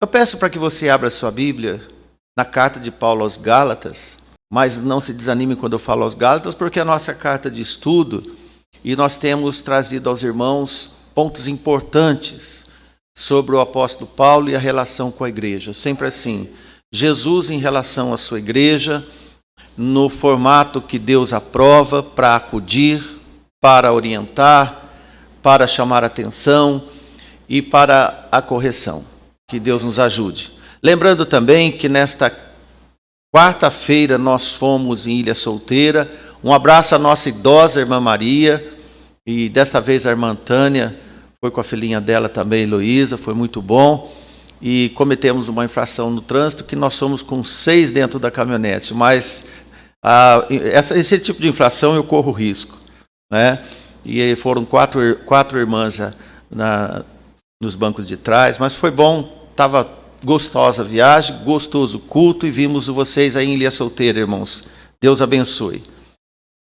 Eu peço para que você abra sua Bíblia na carta de Paulo aos Gálatas, mas não se desanime quando eu falo aos Gálatas, porque é a nossa carta de estudo e nós temos trazido aos irmãos pontos importantes sobre o apóstolo Paulo e a relação com a igreja. Sempre assim, Jesus em relação à sua igreja, no formato que Deus aprova para acudir, para orientar, para chamar a atenção e para a correção. Que Deus nos ajude. Lembrando também que nesta quarta-feira nós fomos em Ilha Solteira. Um abraço à nossa idosa irmã Maria, e desta vez a irmã Tânia foi com a filhinha dela também, Heloísa, foi muito bom. E cometemos uma infração no trânsito que nós somos com 6 dentro da caminhonete, mas esse tipo de infração eu corro risco, né? E foram quatro irmãs nos bancos de trás, mas foi bom, estava gostosa a viagem, gostoso o culto, e vimos vocês aí em Ilha Solteira, irmãos. Deus abençoe.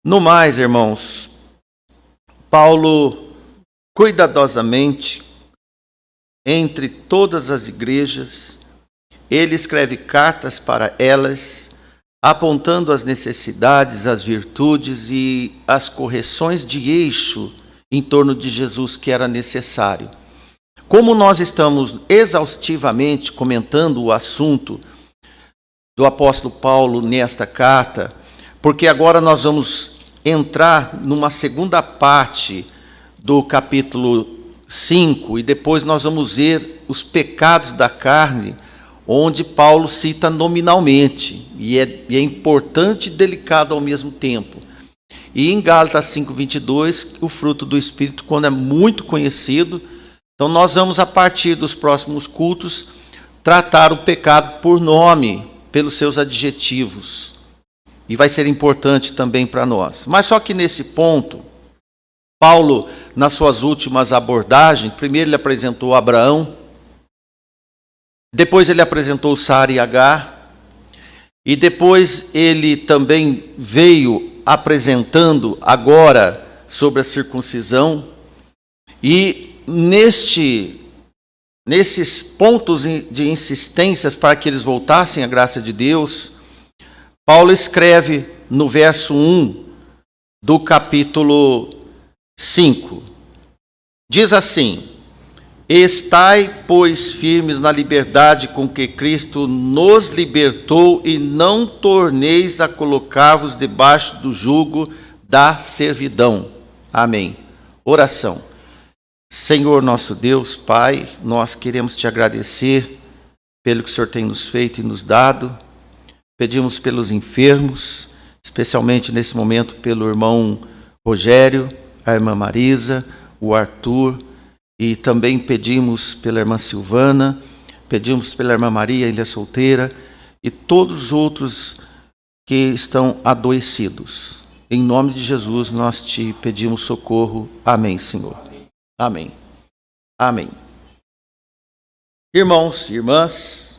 No mais, irmãos, Paulo, cuidadosamente, entre todas as igrejas, ele escreve cartas para elas, apontando as necessidades, as virtudes e as correções de eixo em torno de Jesus que era necessário. Como nós estamos exaustivamente comentando o assunto do apóstolo Paulo nesta carta, porque agora nós vamos entrar numa segunda parte do capítulo 5, e depois nós vamos ver os pecados da carne, onde Paulo cita nominalmente, e é importante e delicado ao mesmo tempo. E em Gálatas 5:22, o fruto do Espírito, quando é muito conhecido. Então nós vamos, a partir dos próximos cultos, tratar o pecado por nome, pelos seus adjetivos. E vai ser importante também para nós. Mas só que nesse ponto, Paulo, nas suas últimas abordagens, primeiro ele apresentou Abraão, depois ele apresentou Sara e Agar, e depois ele também veio apresentando agora sobre a circuncisão. E nesses pontos de insistências para que eles voltassem à graça de Deus, Paulo escreve no verso 1 do capítulo 5. Diz assim: estai, pois, firmes na liberdade com que Cristo nos libertou, e não torneis a colocar-vos debaixo do jugo da servidão. Amém. Oração. Senhor nosso Deus, Pai, nós queremos te agradecer pelo que o Senhor tem nos feito e nos dado. Pedimos pelos enfermos, especialmente nesse momento pelo irmão Rogério, a irmã Marisa, o Arthur, e também pedimos pela irmã Silvana, pedimos pela irmã Maria, Ilha Solteira, e todos os outros que estão adoecidos. Em nome de Jesus nós te pedimos socorro. Amém, Senhor. Amém. Amém. Irmãos e irmãs,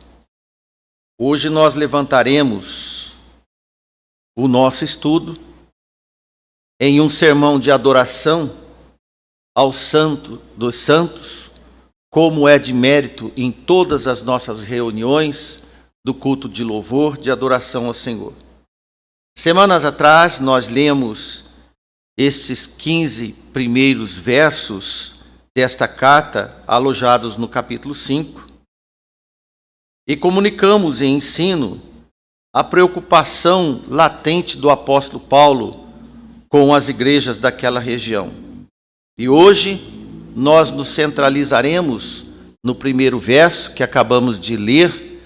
hoje nós levantaremos o nosso estudo em um sermão de adoração ao Santo dos Santos, como é de mérito em todas as nossas reuniões do culto de louvor, de adoração ao Senhor. Semanas atrás nós lemos esses 15 primeiros versos desta carta, alojados no capítulo 5, e comunicamos em ensino a preocupação latente do apóstolo Paulo com as igrejas daquela região. E hoje nós nos centralizaremos no primeiro verso que acabamos de ler,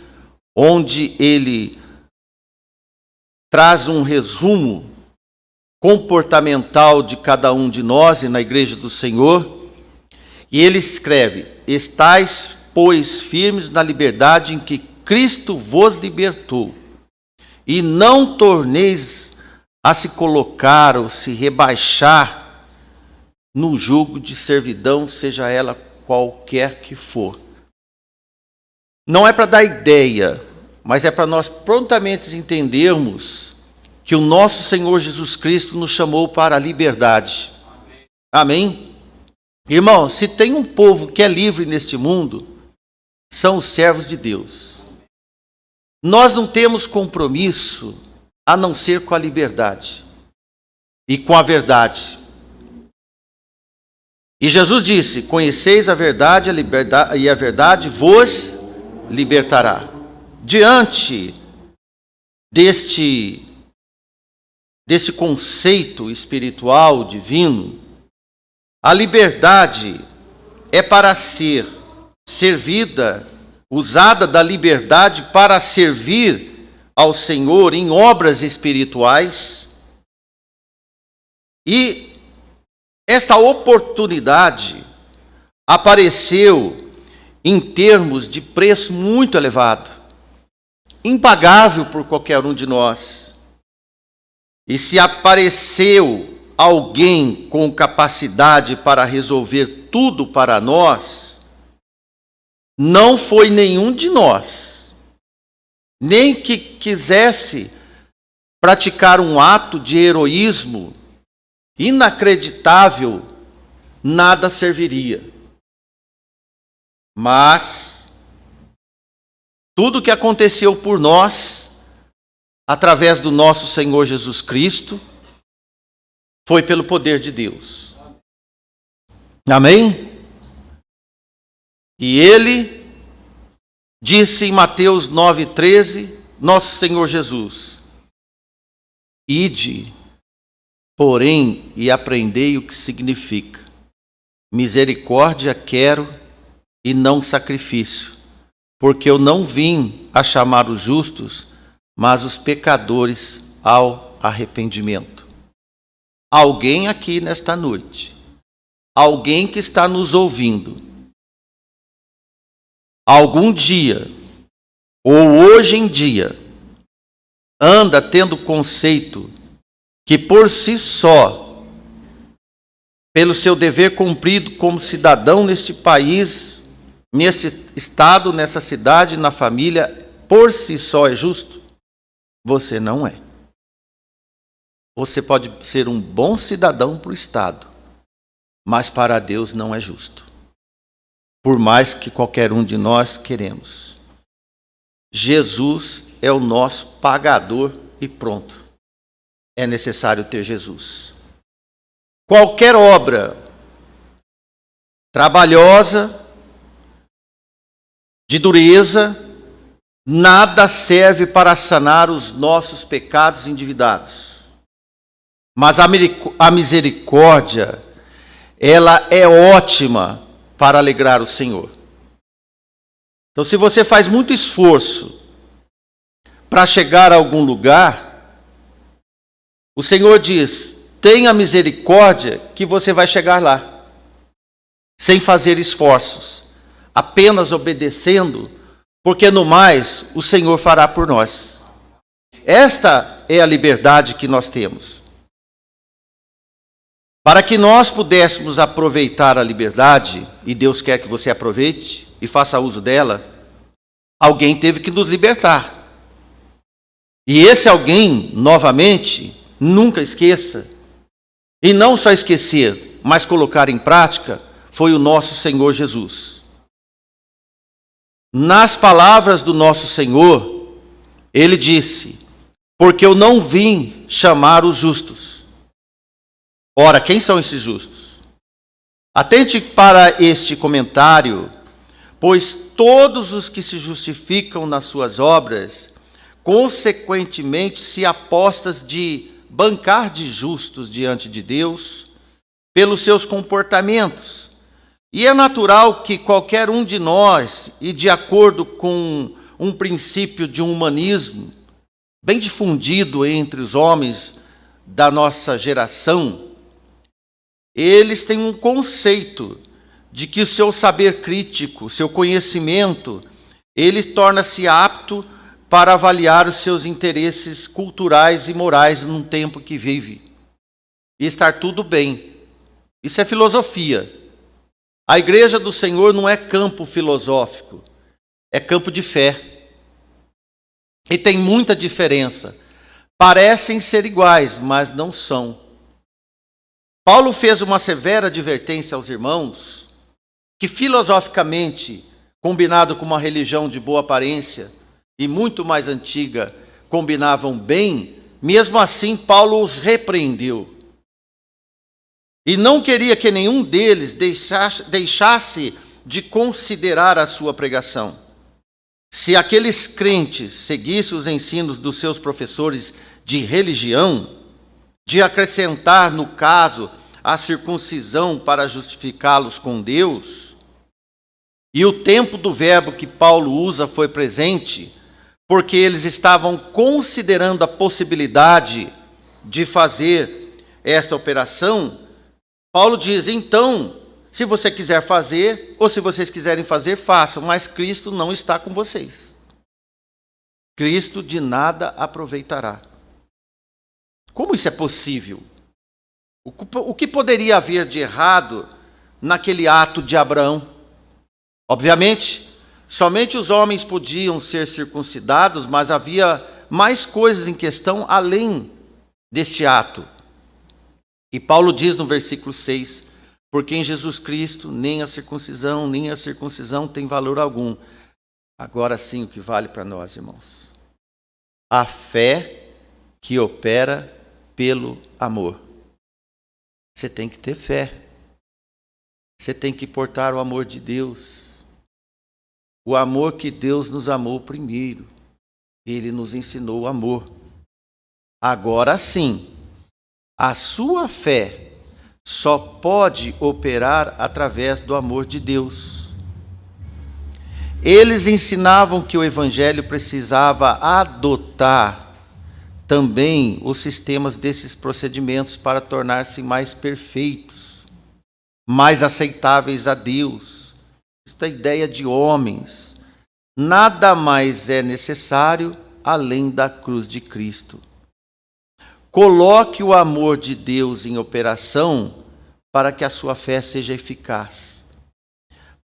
onde ele traz um resumo comportamental de cada um de nós e na igreja do Senhor. E ele escreve: estais, pois, firmes na liberdade em que Cristo vos libertou, e não torneis a se colocar ou se rebaixar no jugo de servidão, seja ela qualquer que for. Não é para dar ideia, mas é para nós prontamente entendermos que o nosso Senhor Jesus Cristo nos chamou para a liberdade. Amém? Irmão, se tem um povo que é livre neste mundo, são os servos de Deus. Nós não temos compromisso a não ser com a liberdade e com a verdade. E Jesus disse: conheceis a verdade, e a verdade vos libertará. Diante deste conceito espiritual divino, a liberdade é para ser servida, usada da liberdade para servir ao Senhor em obras espirituais. E esta oportunidade apareceu em termos de preço muito elevado, impagável por qualquer um de nós. E se apareceu alguém com capacidade para resolver tudo para nós, não foi nenhum de nós, nem que quisesse praticar um ato de heroísmo inacreditável, nada serviria. Mas tudo que aconteceu por nós, através do nosso Senhor Jesus Cristo, foi pelo poder de Deus. Amém? E Ele disse em Mateus 9,13, nosso Senhor Jesus: ide, porém, e aprendei o que significa: misericórdia quero e não sacrifício, porque eu não vim a chamar os justos, mas os pecadores ao arrependimento. Alguém aqui nesta noite, alguém que está nos ouvindo, algum dia, ou hoje em dia, anda tendo conceito que por si só, pelo seu dever cumprido como cidadão neste país, neste estado, nessa cidade, na família, por si só é justo? Você não é. Você pode ser um bom cidadão para o estado, mas para Deus não é justo. Por mais que qualquer um de nós queremos. Jesus é o nosso pagador e pronto. É necessário ter Jesus. Qualquer obra trabalhosa, de dureza, nada serve para sanar os nossos pecados endividados. Mas a misericórdia, ela é ótima para alegrar o Senhor. Então, se você faz muito esforço para chegar a algum lugar, o Senhor diz: tenha misericórdia que você vai chegar lá, sem fazer esforços, apenas obedecendo, porque no mais o Senhor fará por nós. Esta é a liberdade que nós temos. Para que nós pudéssemos aproveitar a liberdade, e Deus quer que você aproveite e faça uso dela, alguém teve que nos libertar. E esse alguém, novamente, nunca esqueça, e não só esquecer, mas colocar em prática, foi o nosso Senhor Jesus. Nas palavras do nosso Senhor, Ele disse: porque eu não vim chamar os justos. Ora, quem são esses justos? Atente para este comentário, pois todos os que se justificam nas suas obras, consequentemente se apostas de bancar de justos diante de Deus, pelos seus comportamentos. E é natural que qualquer um de nós, e de acordo com um princípio de humanismo, bem difundido entre os homens da nossa geração, eles têm um conceito de que o seu saber crítico, seu conhecimento, ele torna-se apto para avaliar os seus interesses culturais e morais num tempo que vive. E estar tudo bem. Isso é filosofia. A igreja do Senhor não é campo filosófico, é campo de fé. E tem muita diferença. Parecem ser iguais, mas não são. Paulo fez uma severa advertência aos irmãos que filosoficamente combinado com uma religião de boa aparência e muito mais antiga, combinavam bem, mesmo assim Paulo os repreendeu. E não queria que nenhum deles deixasse de considerar a sua pregação. Se aqueles crentes seguissem os ensinos dos seus professores de religião, de acrescentar, no caso, a circuncisão para justificá-los com Deus, e o tempo do verbo que Paulo usa foi presente, porque eles estavam considerando a possibilidade de fazer esta operação, Paulo diz, então, se você quiser fazer, ou se vocês quiserem fazer, façam, mas Cristo não está com vocês. Cristo de nada aproveitará. Como isso é possível? O que poderia haver de errado naquele ato de Abraão? Obviamente, somente os homens podiam ser circuncidados, mas havia mais coisas em questão além deste ato. E Paulo diz no versículo 6, porque em Jesus Cristo nem a circuncisão tem valor algum. Agora sim o que vale para nós, irmãos. A fé que opera pelo amor. Você tem que ter fé. Você tem que portar o amor de Deus. O amor que Deus nos amou primeiro. Ele nos ensinou o amor. Agora sim, a sua fé só pode operar através do amor de Deus. Eles ensinavam que o Evangelho precisava adotar também os sistemas desses procedimentos para tornar-se mais perfeitos, mais aceitáveis a Deus. Esta ideia de homens. Nada mais é necessário além da cruz de Cristo. Coloque o amor de Deus em operação para que a sua fé seja eficaz.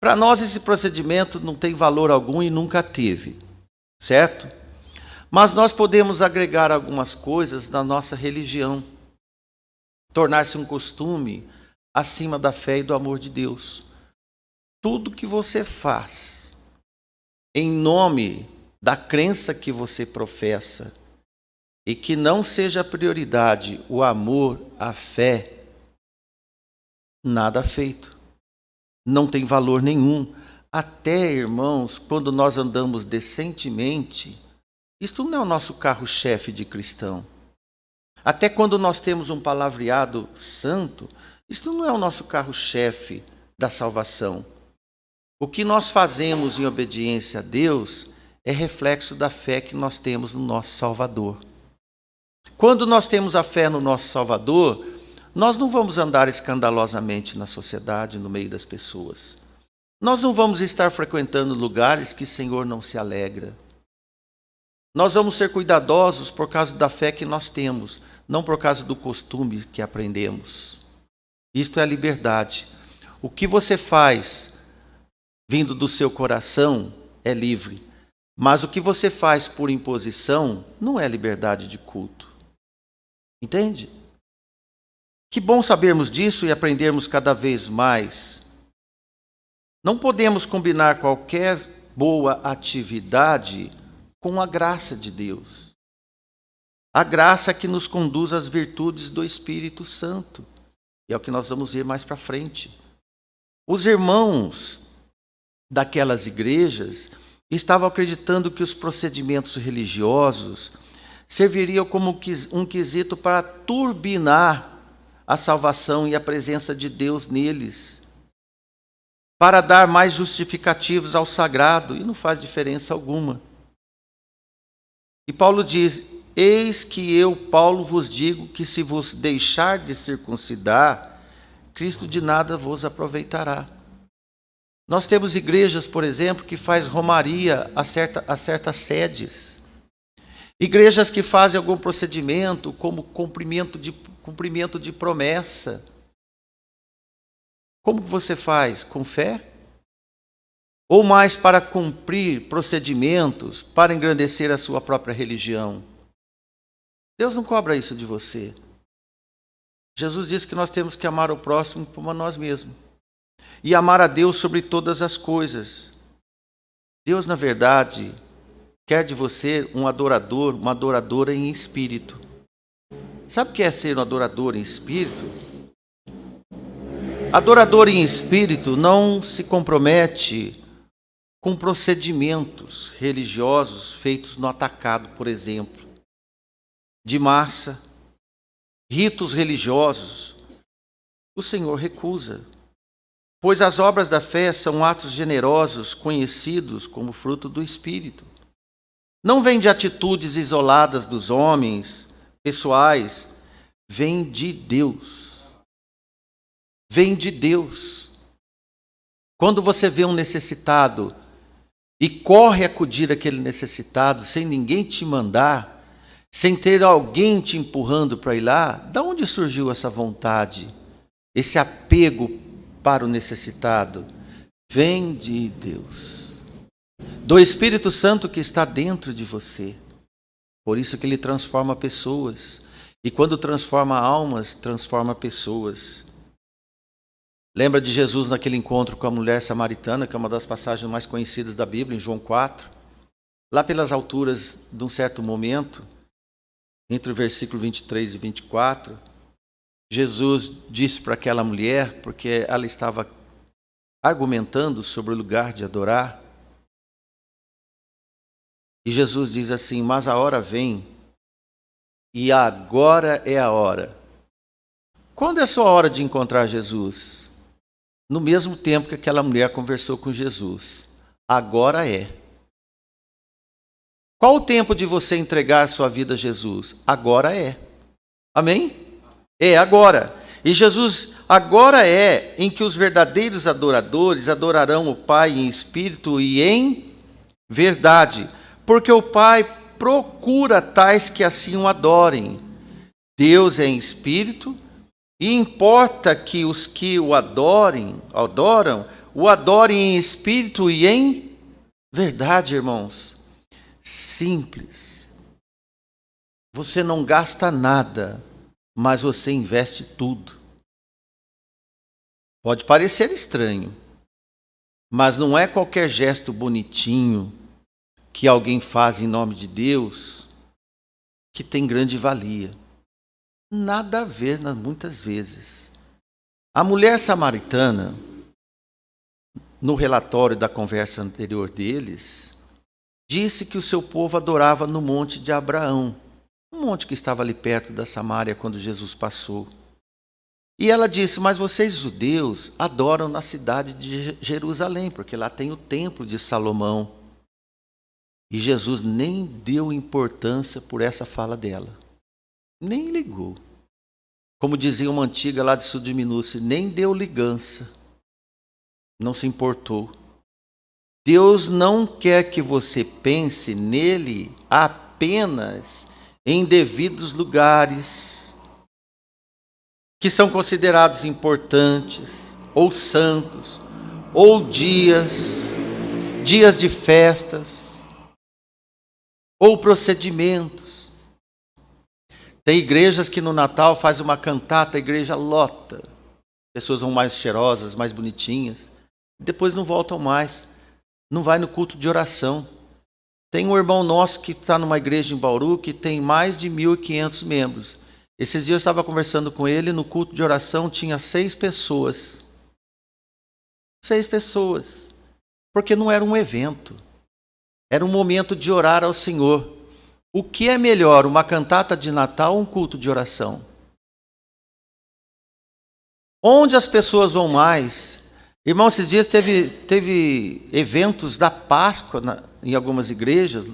Para nós esse procedimento não tem valor algum e nunca teve, certo? Mas nós podemos agregar algumas coisas na nossa religião, tornar-se um costume acima da fé e do amor de Deus. Tudo que você faz em nome da crença que você professa e que não seja prioridade o amor, a fé, nada feito. Não tem valor nenhum. Até, irmãos, quando nós andamos decentemente, isto não é o nosso carro-chefe de cristão. Até quando nós temos um palavreado santo, isto não é o nosso carro-chefe da salvação. O que nós fazemos em obediência a Deus é reflexo da fé que nós temos no nosso Salvador. Quando nós temos a fé no nosso Salvador, nós não vamos andar escandalosamente na sociedade, no meio das pessoas. Nós não vamos estar frequentando lugares que o Senhor não se alegra. Nós vamos ser cuidadosos por causa da fé que nós temos, não por causa do costume que aprendemos. Isto é a liberdade. O que você faz vindo do seu coração é livre, mas o que você faz por imposição não é liberdade de culto. Entende? Que bom sabermos disso e aprendermos cada vez mais. Não podemos combinar qualquer boa atividade com a graça de Deus. A graça que nos conduz às virtudes do Espírito Santo. E é o que nós vamos ver mais para frente. Os irmãos daquelas igrejas estavam acreditando que os procedimentos religiosos serviriam como um quesito para turbinar a salvação e a presença de Deus neles, para dar mais justificativos ao sagrado, e não faz diferença alguma. E Paulo diz, eis que eu, Paulo, vos digo que se vos deixar de circuncidar, Cristo de nada vos aproveitará. Nós temos igrejas, por exemplo, que faz romaria a certas sedes. Igrejas que fazem algum procedimento como cumprimento de promessa. Como você faz? Com fé? Ou mais para cumprir procedimentos, para engrandecer a sua própria religião? Deus não cobra isso de você. Jesus disse que nós temos que amar o próximo como a nós mesmos. E amar a Deus sobre todas as coisas. Deus, na verdade, quer de você um adorador, uma adoradora em espírito. Sabe o que é ser um adorador em espírito? Adorador em espírito não se compromete com procedimentos religiosos feitos no atacado, por exemplo, de massa, ritos religiosos. O Senhor recusa, pois as obras da fé são atos generosos conhecidos como fruto do Espírito. Não vem de atitudes isoladas dos homens, pessoais, vem de Deus. Vem de Deus. Quando você vê um necessitado e corre acudir aquele necessitado sem ninguém te mandar, sem ter alguém te empurrando para ir lá, da onde surgiu essa vontade, esse apego para o necessitado? Vem de Deus, do Espírito Santo que está dentro de você. Por isso que ele transforma pessoas. E quando transforma almas, transforma pessoas. Lembra de Jesus naquele encontro com a mulher samaritana, que é uma das passagens mais conhecidas da Bíblia, em João 4. Lá pelas alturas de um certo momento, entre o versículo 23 e 24, Jesus disse para aquela mulher, porque ela estava argumentando sobre o lugar de adorar, e Jesus diz assim: mas a hora vem, e agora é a hora. Quando é a sua hora de encontrar Jesus? No mesmo tempo que aquela mulher conversou com Jesus. Agora é. Qual o tempo de você entregar sua vida a Jesus? Agora é. Amém? É agora. E Jesus, agora é em que os verdadeiros adoradores adorarão o Pai em espírito e em verdade. Porque o Pai procura tais que assim o adorem. Deus é em espírito. E importa que os que o adoram, o adorem em espírito e em verdade, irmãos. Simples. Você não gasta nada, mas você investe tudo. Pode parecer estranho, mas não é qualquer gesto bonitinho que alguém faz em nome de Deus que tem grande valia. Nada a ver, muitas vezes. A mulher samaritana, no relatório da conversa anterior deles, disse que o seu povo adorava no monte de Abraão, um monte que estava ali perto da Samária quando Jesus passou. E ela disse: mas vocês judeus adoram na cidade de Jerusalém, porque lá tem o templo de Salomão. E Jesus nem deu importância por essa fala dela. Nem ligou. Como dizia uma antiga lá de Sudminúcia, nem deu ligança. Não se importou. Deus não quer que você pense nele apenas em devidos lugares que são considerados importantes, ou santos, ou dias de festas, ou procedimentos. Tem igrejas que no Natal faz uma cantata, a igreja lota. Pessoas vão mais cheirosas, mais bonitinhas. Depois não voltam mais. Não vai no culto de oração. Tem um irmão nosso que está numa igreja em Bauru que tem mais de 1.500 membros. Esses dias eu estava conversando com ele, no culto de oração tinha 6 pessoas. 6 pessoas. Porque não era um evento. Era um momento de orar ao Senhor. O que é melhor, uma cantata de Natal ou um culto de oração? Onde as pessoas vão mais? Irmão, esses dias teve eventos da Páscoa em algumas igrejas,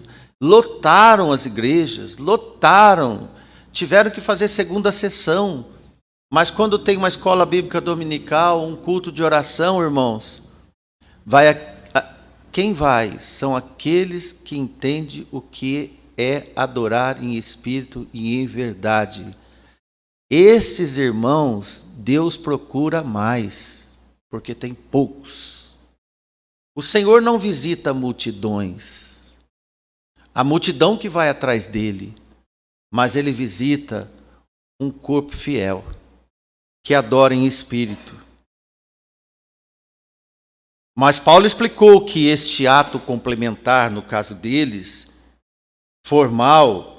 lotaram as igrejas, tiveram que fazer segunda sessão. Mas quando tem uma escola bíblica dominical, um culto de oração, irmãos, quem vai? São aqueles que entendem o que é adorar em espírito e em verdade. Esses irmãos, Deus procura mais, porque tem poucos. O Senhor não visita multidões, a multidão que vai atrás dele, mas ele visita um corpo fiel, que adora em espírito. Mas Paulo explicou que este ato complementar, no caso deles, formal,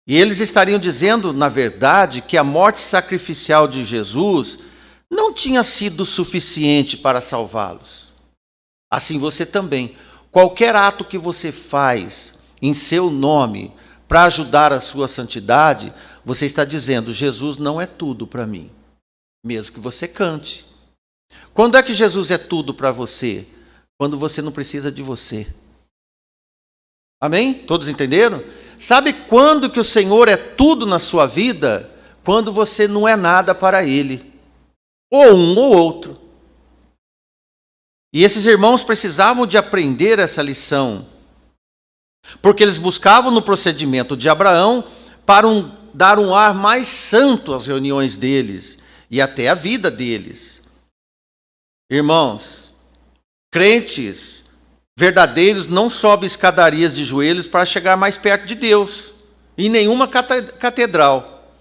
e eles estariam dizendo, na verdade, que a morte sacrificial de Jesus não tinha sido suficiente para salvá-los. Assim você também. Qualquer ato que você faz em seu nome para ajudar a sua santidade, você está dizendo, Jesus não é tudo para mim, mesmo que você cante. Quando é que Jesus é tudo para você? Quando você não precisa de você. Amém? Todos entenderam? Sabe quando que o Senhor é tudo na sua vida? Quando você não é nada para Ele. Ou um ou outro. E esses irmãos precisavam de aprender essa lição. Porque eles buscavam no procedimento de Abraão para dar um ar mais santo às reuniões deles e até à vida deles. Irmãos, crentes verdadeiros não sobem escadarias de joelhos para chegar mais perto de Deus, em nenhuma catedral.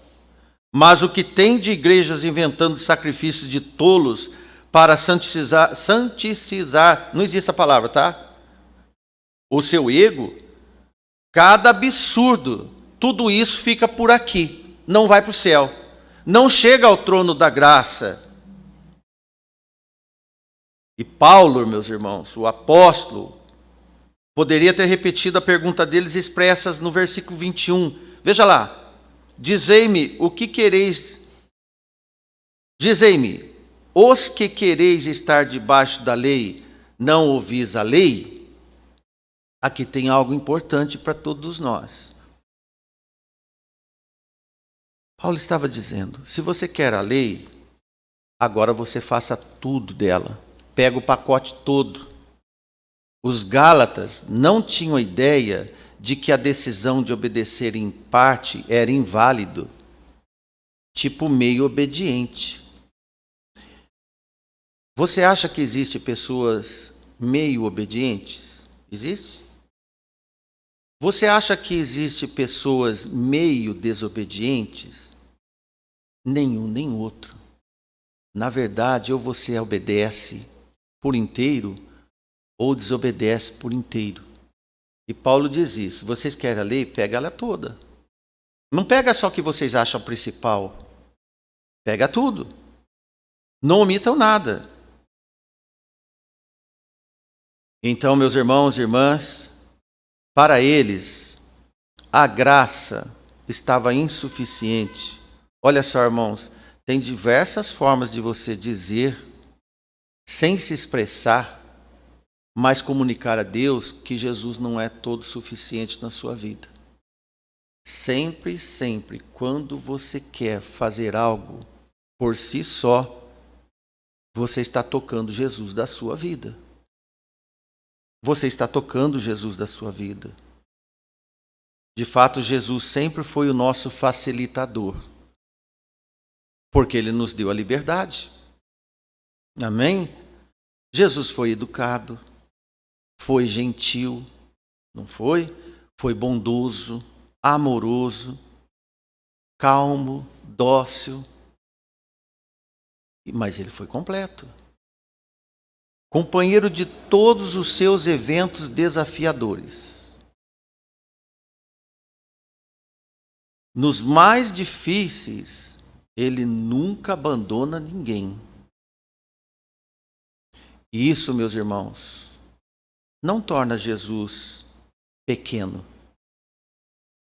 Mas o que tem de igrejas inventando sacrifícios de tolos para santicizar, não existe essa palavra, tá? O seu ego, cada absurdo, tudo isso fica por aqui, não vai para o céu, não chega ao trono da graça. E Paulo, meus irmãos, o apóstolo, poderia ter repetido a pergunta deles expressas no versículo 21. Veja lá. Dizei-me o que quereis. Dizei-me, os que quereis estar debaixo da lei, não ouvis a lei? Aqui tem algo importante para todos nós. Paulo estava dizendo, se você quer a lei, agora você faça tudo dela. Pega o pacote todo. Os Gálatas não tinham a ideia de que a decisão de obedecer em parte era inválido, tipo meio obediente. Você acha que existe pessoas meio obedientes? Existe? Você acha que existe pessoas meio desobedientes? Nenhum nem outro. Na verdade, ou você obedece por inteiro, ou desobedece por inteiro. E Paulo diz isso, vocês querem a lei? Pega ela toda. Não pega só o que vocês acham principal. Pega tudo. Não omitam nada. Então, meus irmãos e irmãs, para eles, a graça estava insuficiente. Olha só, irmãos, tem diversas formas de você dizer, sem se expressar, mas comunicar a Deus que Jesus não é todo suficiente na sua vida. Sempre, sempre, quando você quer fazer algo por si só, você está tocando Jesus da sua vida. Você está tocando Jesus da sua vida. De fato, Jesus sempre foi o nosso facilitador, porque Ele nos deu a liberdade. Amém? Jesus foi educado, foi gentil, não foi? Foi bondoso, amoroso, calmo, dócil. Mas ele foi completo. Companheiro de todos os seus eventos desafiadores. Nos mais difíceis, ele nunca abandona ninguém. E isso, meus irmãos, não torna Jesus pequeno,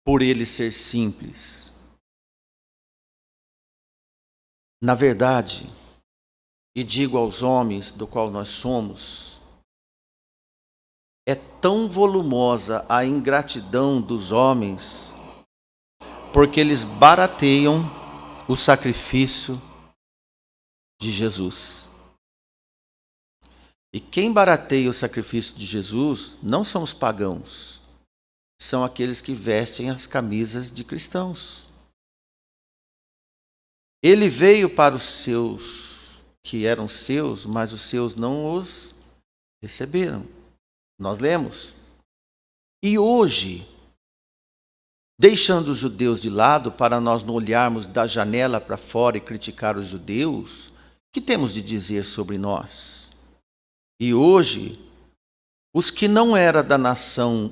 por ele ser simples. Na verdade, e digo aos homens do qual nós somos, é tão volumosa a ingratidão dos homens, porque eles barateiam o sacrifício de Jesus. E quem barateia o sacrifício de Jesus não são os pagãos, são aqueles que vestem as camisas de cristãos. Ele veio para os seus, que eram seus, mas os seus não os receberam. Nós lemos. E hoje, deixando os judeus de lado para nós não olharmos da janela para fora e criticar os judeus, o que temos de dizer sobre nós? E hoje, os que não eram da nação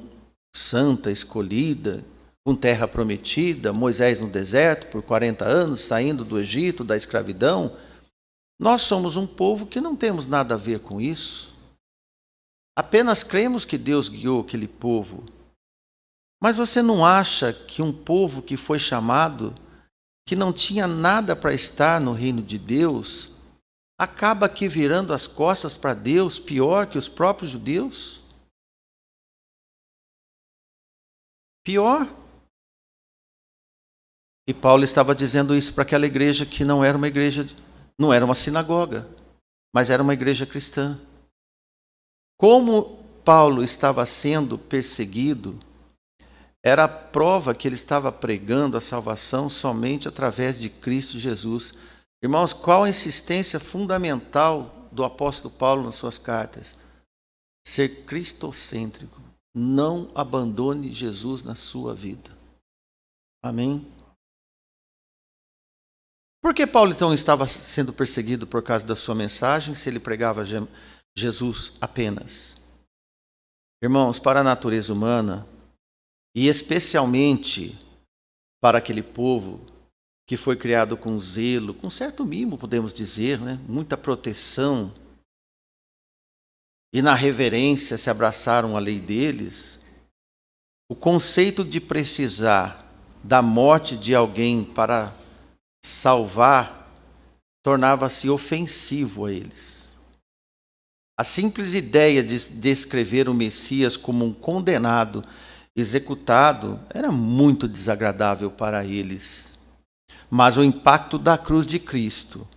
santa, escolhida, com terra prometida, Moisés no deserto por 40 anos, saindo do Egito, da escravidão, nós somos um povo que não temos nada a ver com isso. Apenas cremos que Deus guiou aquele povo. Mas você não acha que um povo que foi chamado, que não tinha nada para estar no reino de Deus, acaba aqui virando as costas para Deus pior que os próprios judeus? Pior. E Paulo estava dizendo isso para aquela igreja que não era uma igreja, não era uma sinagoga, mas era uma igreja cristã. Como Paulo estava sendo perseguido, era a prova que ele estava pregando a salvação somente através de Cristo Jesus. Irmãos, qual a insistência fundamental do apóstolo Paulo nas suas cartas? Ser cristocêntrico. Não abandone Jesus na sua vida. Amém? Por que Paulo então estava sendo perseguido por causa da sua mensagem, se ele pregava Jesus apenas? Irmãos, para a natureza humana, e especialmente para aquele povo que foi criado com zelo, com certo mimo, podemos dizer, né? Muita proteção, e na reverência se abraçaram à lei deles, o conceito de precisar da morte de alguém para salvar tornava-se ofensivo a eles. A simples ideia de descrever o Messias como um condenado, executado, era muito desagradável para eles. Mas o impacto da cruz de Cristo,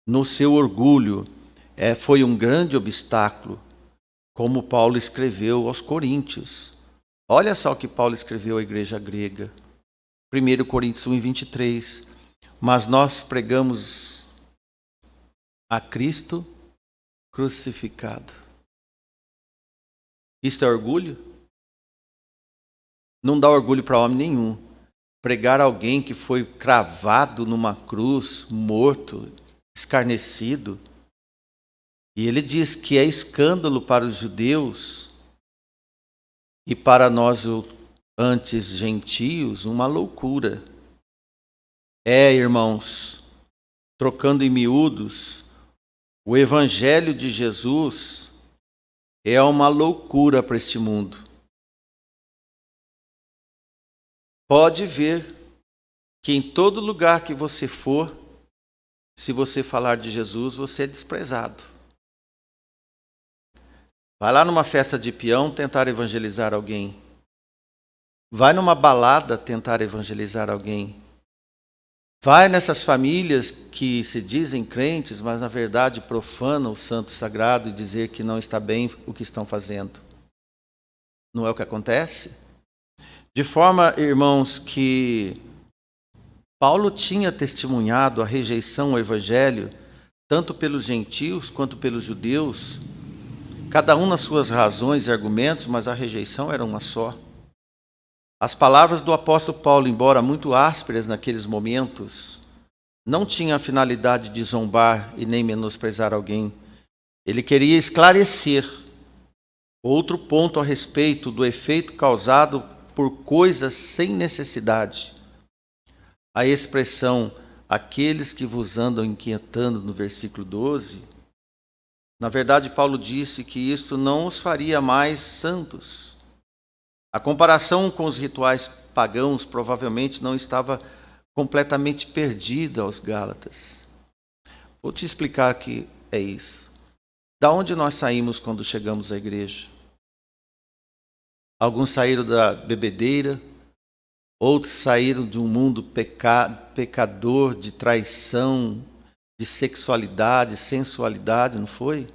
no seu orgulho, foi um grande obstáculo, como Paulo escreveu aos Coríntios. Olha só o que Paulo escreveu à igreja grega. 1 Coríntios 1:23. Mas nós pregamos a Cristo crucificado. Isto é orgulho? Não dá orgulho para homem nenhum. Pregar alguém que foi cravado numa cruz, morto, escarnecido. E ele diz que é escândalo para os judeus e para nós, antes gentios, uma loucura. Irmãos, trocando em miúdos, o evangelho de Jesus é uma loucura para este mundo. Pode ver que em todo lugar que você for, se você falar de Jesus, você é desprezado. Vai lá numa festa de peão tentar evangelizar alguém. Vai numa balada tentar evangelizar alguém. Vai nessas famílias que se dizem crentes, mas na verdade profanam o santo sagrado e dizer que não está bem o que estão fazendo. Não é o que acontece? De forma, irmãos, que Paulo tinha testemunhado a rejeição ao evangelho, tanto pelos gentios quanto pelos judeus, cada um nas suas razões e argumentos, mas a rejeição era uma só. As palavras do apóstolo Paulo, embora muito ásperas naqueles momentos, não tinham a finalidade de zombar e nem menosprezar alguém. Ele queria esclarecer outro ponto a respeito do efeito causado por coisas sem necessidade. A expressão, aqueles que vos andam inquietando, no versículo 12, na verdade, Paulo disse que isto não os faria mais santos. A comparação com os rituais pagãos provavelmente não estava completamente perdida aos Gálatas. Vou te explicar que é isso. Da onde nós saímos quando chegamos à igreja? Alguns saíram da bebedeira, outros saíram de um mundo pecador, de traição, de sexualidade, sensualidade, não foi?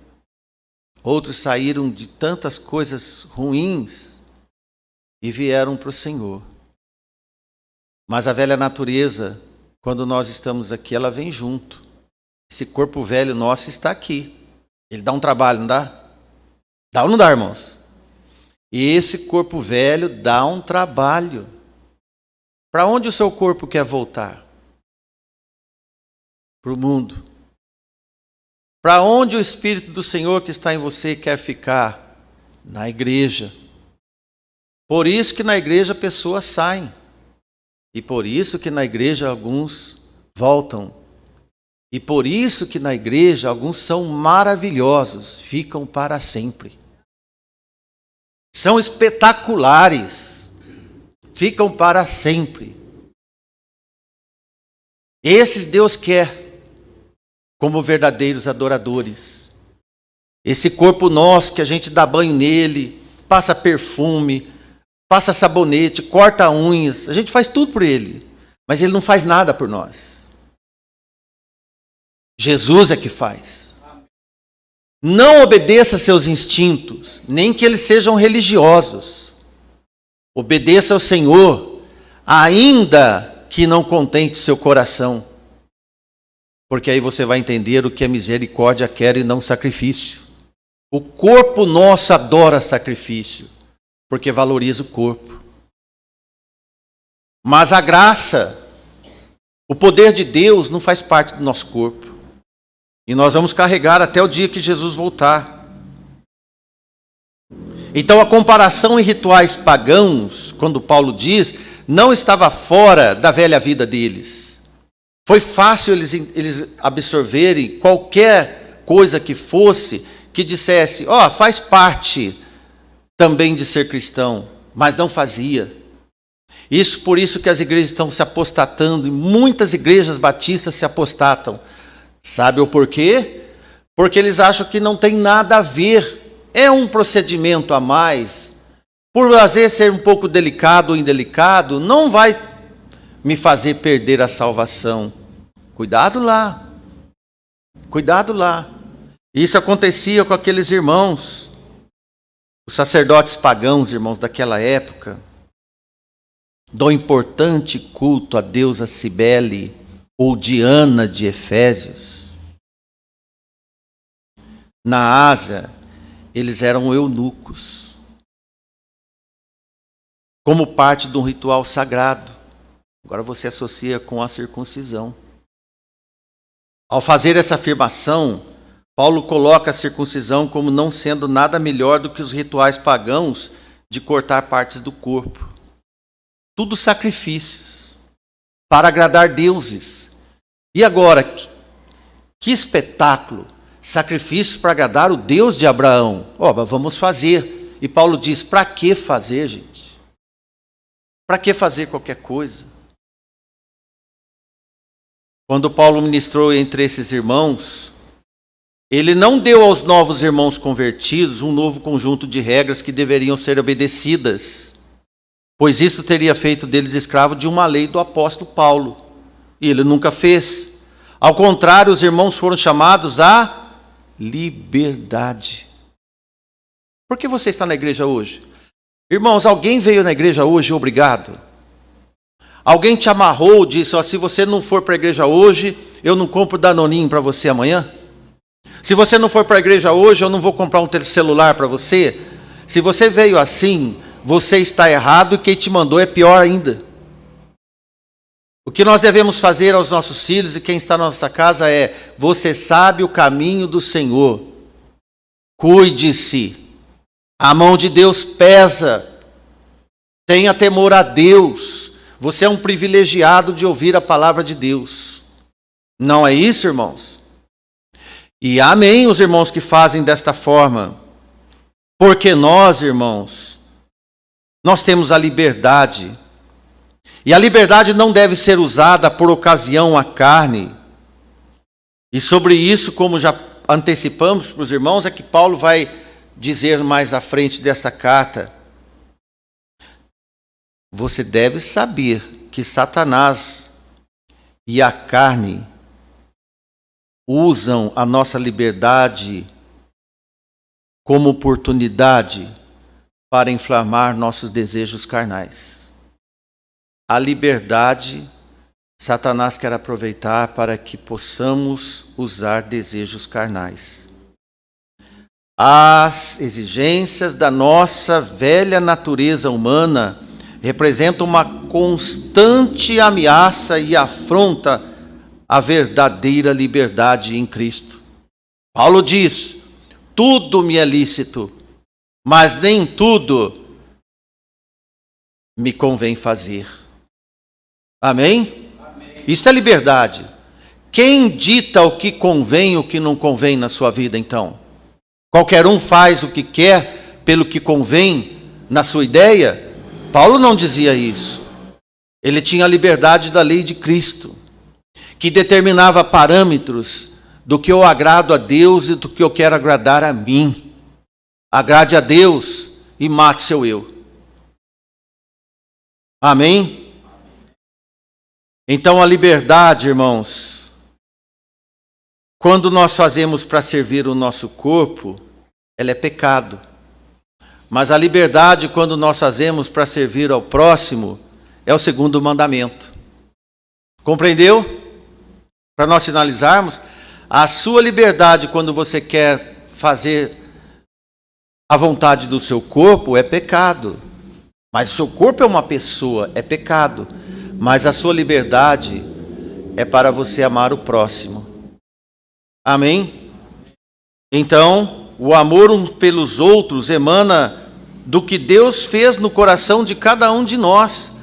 Outros saíram de tantas coisas ruins e vieram para o Senhor. Mas a velha natureza, quando nós estamos aqui, ela vem junto. Esse corpo velho nosso está aqui. Ele dá um trabalho, não dá? Dá ou não dá, irmãos? E esse corpo velho dá um trabalho. Para onde o seu corpo quer voltar? Para o mundo. Para onde o Espírito do Senhor que está em você quer ficar? Na igreja. Por isso que na igreja pessoas saem. E por isso que na igreja alguns voltam. E por isso que na igreja alguns são maravilhosos, ficam para sempre. São espetaculares, ficam para sempre. Esses Deus quer como verdadeiros adoradores. Esse corpo nosso que a gente dá banho nele, passa perfume, passa sabonete, corta unhas, a gente faz tudo por ele, mas ele não faz nada por nós. Jesus é que faz. Não obedeça seus instintos, nem que eles sejam religiosos. Obedeça ao Senhor, ainda que não contente seu coração. Porque aí você vai entender o que a misericórdia quer e não sacrifício. O corpo nosso adora sacrifício, porque valoriza o corpo. Mas a graça, o poder de Deus não faz parte do nosso corpo. E nós vamos carregar até o dia que Jesus voltar. Então a comparação em rituais pagãos, quando Paulo diz, não estava fora da velha vida deles. Foi fácil eles absorverem qualquer coisa que fosse, que dissesse, faz parte também de ser cristão, mas não fazia. Por isso que as igrejas estão se apostatando, e muitas igrejas batistas se apostatam. Sabe o porquê? Porque eles acham que não tem nada a ver, é um procedimento a mais. Por às vezes ser um pouco delicado ou indelicado, não vai me fazer perder a salvação. Cuidado lá. Cuidado lá. Isso acontecia com aqueles irmãos, os sacerdotes pagãos, irmãos daquela época, do importante culto a deusa Cibele ou Diana de Efésios. Na Ásia, eles eram eunucos, como parte de um ritual sagrado. Agora você associa com a circuncisão. Ao fazer essa afirmação, Paulo coloca a circuncisão como não sendo nada melhor do que os rituais pagãos de cortar partes do corpo. Tudo sacrifícios, para agradar deuses. E agora, que espetáculo! Sacrifícios para agradar o Deus de Abraão. Vamos fazer. E Paulo diz, para que fazer, gente? Para que fazer qualquer coisa? Quando Paulo ministrou entre esses irmãos, ele não deu aos novos irmãos convertidos um novo conjunto de regras que deveriam ser obedecidas, pois isso teria feito deles escravos de uma lei do apóstolo Paulo. E ele nunca fez. Ao contrário, os irmãos foram chamados à liberdade. Por que você está na igreja hoje? Irmãos, alguém veio na igreja hoje obrigado? Alguém te amarrou, disse, se você não for para a igreja hoje, eu não compro Danoninho para você amanhã? Se você não for para a igreja hoje, eu não vou comprar um celular para você? Se você veio assim, você está errado e quem te mandou é pior ainda. O que nós devemos fazer aos nossos filhos e quem está na nossa casa é, você sabe o caminho do Senhor. Cuide-se. A mão de Deus pesa. Tenha temor a Deus. Você é um privilegiado de ouvir a palavra de Deus. Não é isso, irmãos? E amém os irmãos que fazem desta forma. Porque nós, irmãos, nós temos a liberdade. E a liberdade não deve ser usada por ocasião à carne. E sobre isso, como já antecipamos para os irmãos, é que Paulo vai dizer mais à frente dessa carta. Você deve saber que Satanás e a carne usam a nossa liberdade como oportunidade para inflamar nossos desejos carnais. A liberdade, Satanás quer aproveitar para que possamos usar desejos carnais. As exigências da nossa velha natureza humana representam uma constante ameaça e afronta à verdadeira liberdade em Cristo. Paulo diz: tudo me é lícito, mas nem tudo me convém fazer. Amém? Amém. Isso é liberdade. Quem dita o que convém e o que não convém na sua vida, então? Qualquer um faz o que quer pelo que convém na sua ideia? Paulo não dizia isso. Ele tinha a liberdade da lei de Cristo, que determinava parâmetros do que eu agrado a Deus e do que eu quero agradar a mim. Agrade a Deus e mate seu eu. Amém? Então a liberdade, irmãos, quando nós fazemos para servir o nosso corpo, ela é pecado. Mas a liberdade, quando nós fazemos para servir ao próximo, é o segundo mandamento. Compreendeu? Para nós finalizarmos, a sua liberdade quando você quer fazer a vontade do seu corpo é pecado. Mas o seu corpo é uma pessoa, é pecado. Mas a sua liberdade é para você amar o próximo. Amém? Então, o amor uns pelos outros emana do que Deus fez no coração de cada um de nós.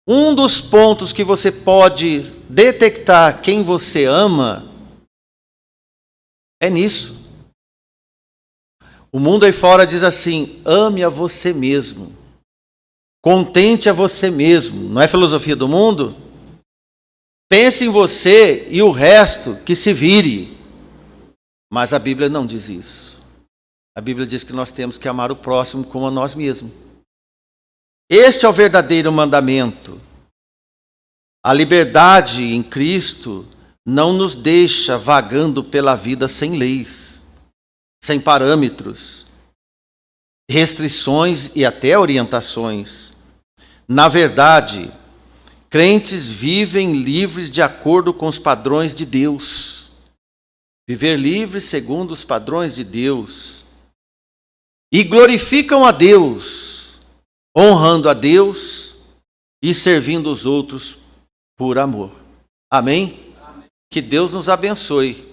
Um dos pontos que você pode detectar quem você ama é nisso. O mundo aí fora diz assim: ame a você mesmo. Contente a você mesmo. Não é filosofia do mundo? Pense em você e o resto que se vire. Mas a Bíblia não diz isso. A Bíblia diz que nós temos que amar o próximo como a nós mesmos. Este é o verdadeiro mandamento. A liberdade em Cristo não nos deixa vagando pela vida sem leis, sem parâmetros, restrições e até orientações. Na verdade, crentes vivem livres de acordo com os padrões de Deus. Viver livres segundo os padrões de Deus. E glorificam a Deus, honrando a Deus e servindo os outros por amor. Amém? Amém. Que Deus nos abençoe